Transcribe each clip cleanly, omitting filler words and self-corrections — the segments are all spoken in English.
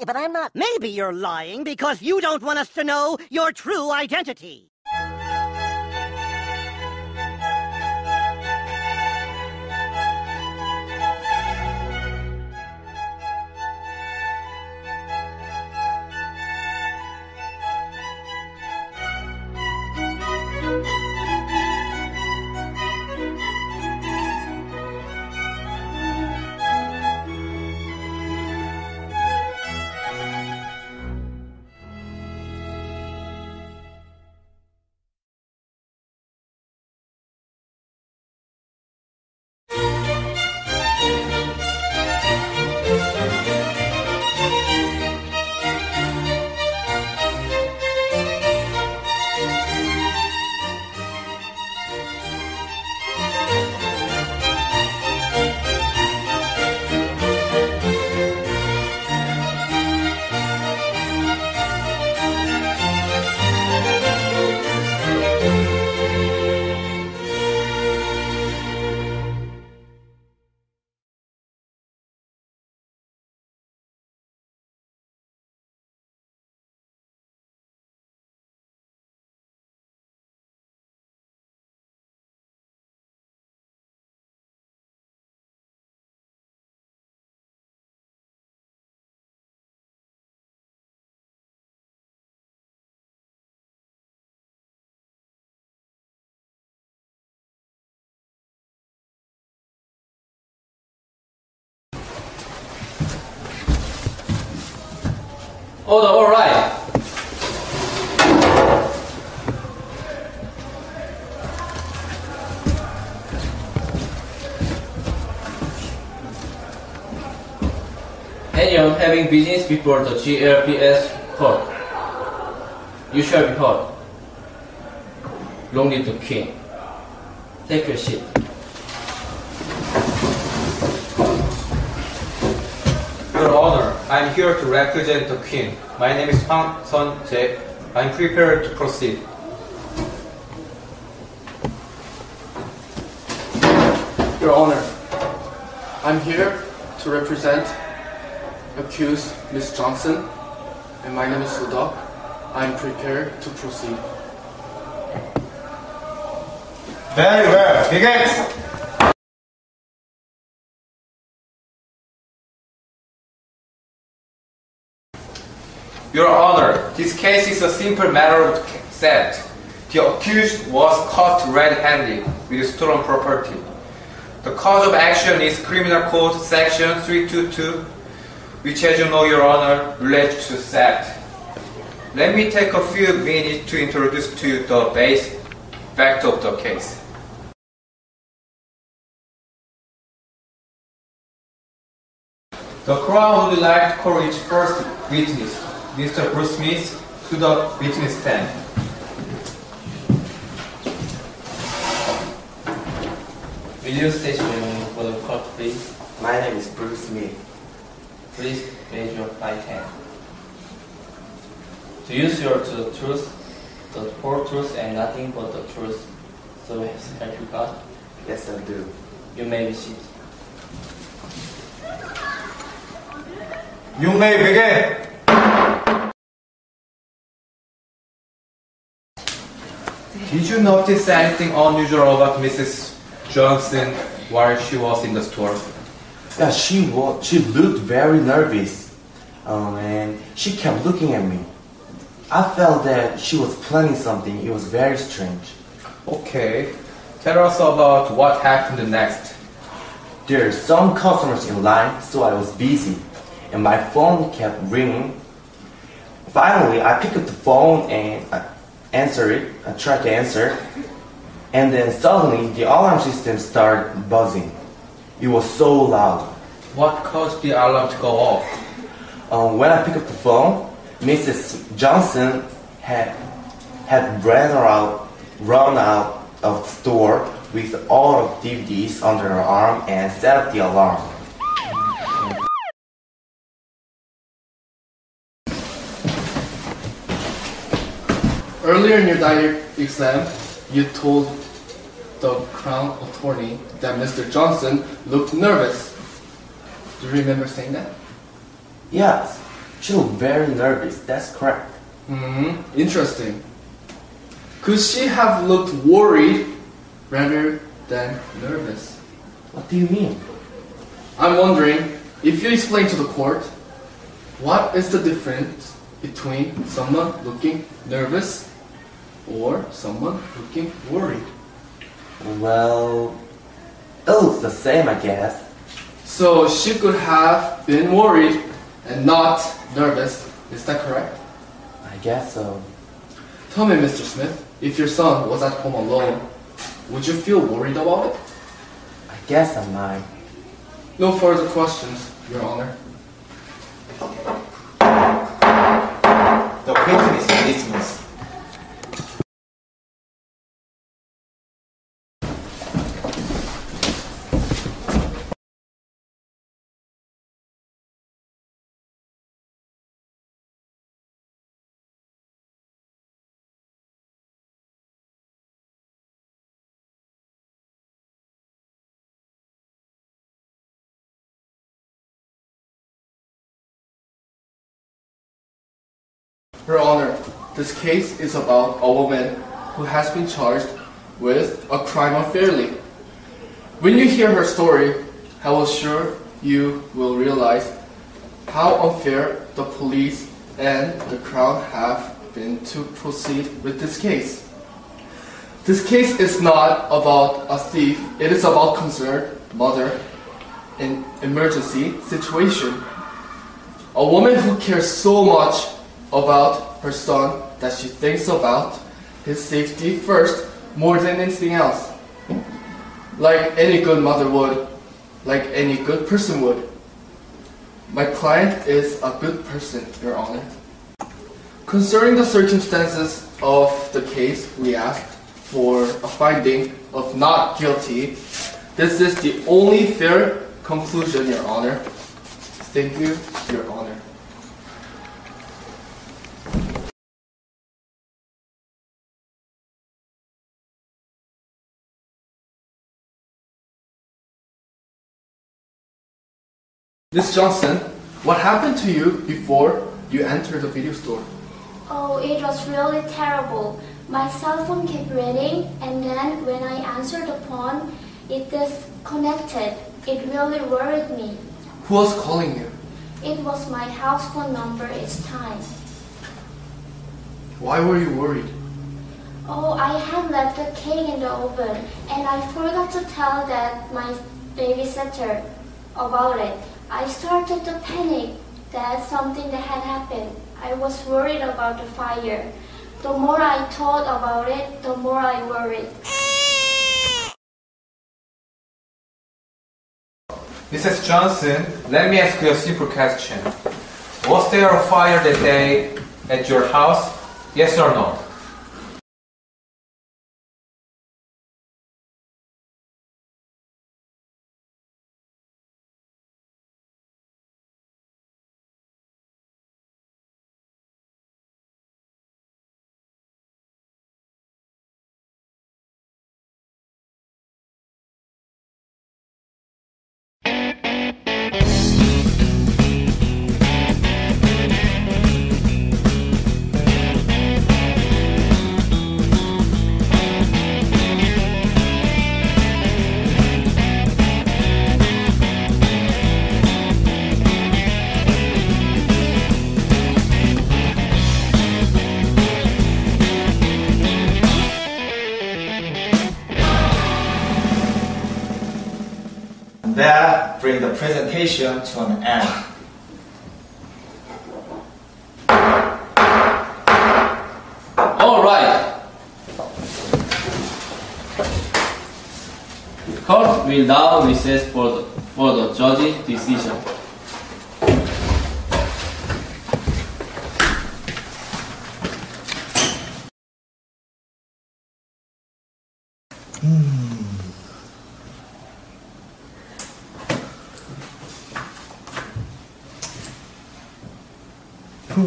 But I'm not. Maybe you're lying because you don't want us to know your true identity. Order, all right. Anyone having business before the GLBS court, you shall be heard. Long live the king. Take your seat. Your Honor, I'm here to represent the Queen. My name is Hwang Sun-jae. I'm prepared to proceed. Your Honor, I'm here to represent accused Ms. Johnson, and my name is Soo-deok. I'm prepared to proceed. Very well. Begin. Your Honor, this case is a simple matter of fact. The accused was caught red-handed with stolen property. The cause of action is Criminal Code Section 322, which, as you know, Your Honor, relates to theft. Let me take a few minutes to introduce to you the basic fact of the case. The Crown would like to call its first witness, Mr. Bruce Smith, to the witness stand. Will you state your name for the court, please? My name is Bruce Smith. Please raise your right hand. To use your the truth, the whole truth, and nothing but the truth. So help you God. Yes, I do. You may be seated. You may begin. Did you notice anything unusual about Mrs. Johnson while she was in the store? Yeah, she looked very nervous, and she kept looking at me. I felt that she was planning something. It was very strange. Okay, tell us about what happened next. There are some customers in line, so I was busy, and my phone kept ringing. Finally, I picked up the phone and I answered it. I tried to answer, and then suddenly the alarm system started buzzing. It was so loud. What caused the alarm to go off? When I picked up the phone, Mrs. Johnson had run out of the store with all of DVDs under her arm and set up the alarm. Earlier in your diary exam, you told the Crown Attorney that Mr. Johnson looked nervous. Do you remember saying that? Yes, she looked very nervous, that's correct. Interesting. Could she have looked worried rather than nervous? What do you mean? I'm wondering, if you explain to the court, what is the difference between someone looking nervous or someone looking worried? Well, it looks the same, I guess. So she could have been worried and not nervous. Is that correct? I guess so. Tell me, Mr. Smith, if your son was at home alone, would you feel worried about it? I guess I might. No further questions, Your Honor. The witness is dismissed. Your Honor, this case is about a woman who has been charged with a crime unfairly. When you hear her story, I was sure you will realize how unfair the police and the Crown have been to proceed with this case. This case is not about a thief, it is about concerned mother in emergency situation. A woman who cares so much about her son that she thinks about his safety first more than anything else. Like any good mother would, like any good person would. My client is a good person, Your Honor. Concerning the circumstances of the case, we asked for a finding of not guilty. This is the only fair conclusion, Your Honor. Thank you, Your Honor. Miss Johnson, what happened to you before you entered the video store? Oh, it was really terrible. My cell phone kept ringing, and then when I answered the phone, it disconnected. It really worried me. Who was calling you? It was my house phone number each time. Why were you worried? Oh, I had left the cake in the oven, and I forgot to tell that my babysitter about it. I started to panic that something that had happened. I was worried about the fire. The more I thought about it, the more I worried. Mrs. Johnson, let me ask you a simple question. Was there a fire that day at your house? Yes or no? That brings the presentation to an end. All right. Court will now recess for the judge's decision. All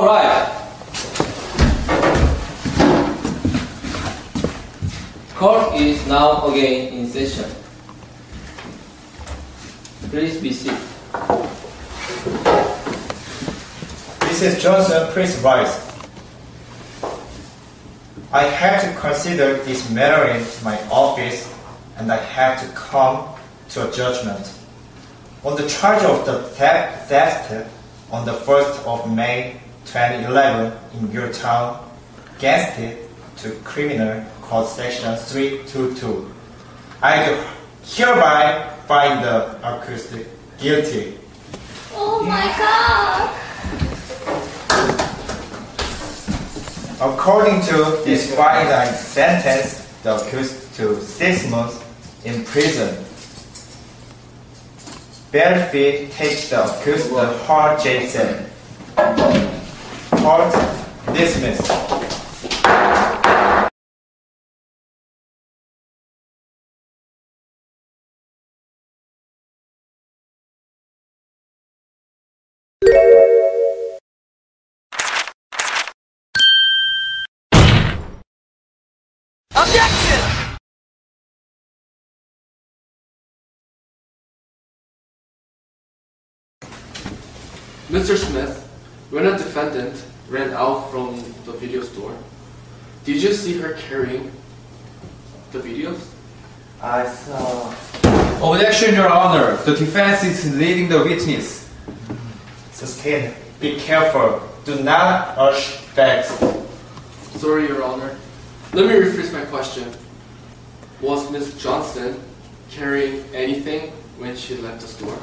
right. Court is now again in session. Please be seated. Mrs. Johnson, please rise. I have to consider this matter in my office, and I have to come to a judgment. On the charge of the theft on the 1st of May 2011 in your town, against it to Criminal Code Section 322. I do hereby find the accused guilty. Oh my God! According to this finding, I sentence the accused to 6 months in prison. Bail fee takes the accused to hard jail cell. Court dismissed. Objection! Mr. Smith, when a defendant ran out from the video store, did you see her carrying the videos? I saw. Objection, Your Honor. The defense is leading the witness. Sustained. Be careful. Do not urge facts. Sorry, Your Honor. Let me rephrase my question. Was Ms. Johnson carrying anything when she left the store?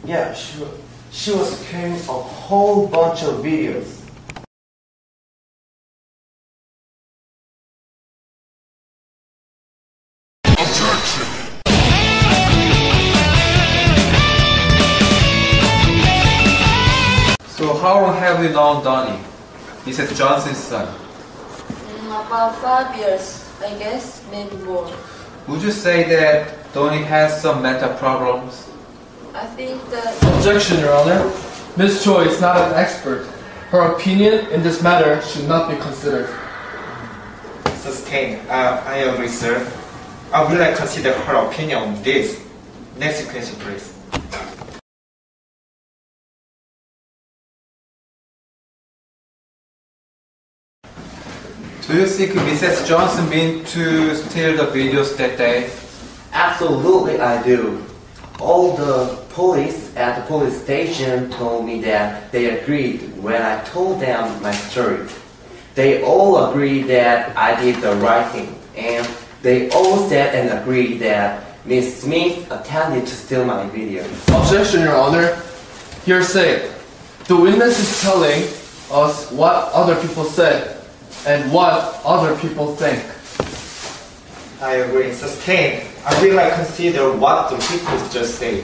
Yeah, she was carrying a whole bunch of videos. So how long have you known Donnie? Mrs. Johnson's son. About 5 years, I guess, maybe more. Would you say that Donnie has some mental problems? I think that Objection, Your Honor. Ms. Choi is not an expert. Her opinion in this matter should not be considered. Sustained. I agree, sir. I would like to consider her opinion on this. Next question, please. Do you think Mrs. Johnson meant to steal the videos that day? Absolutely, I do. All the police at the police station told me that they agreed when I told them my story. They all agreed that I did the right thing, and they all said and agreed that Miss Smith attempted to steal my video. Objection, Your Honor. Hearsay. The witness is telling us what other people said and what other people think. I agree. Sustained. I would like to consider what the witness just said.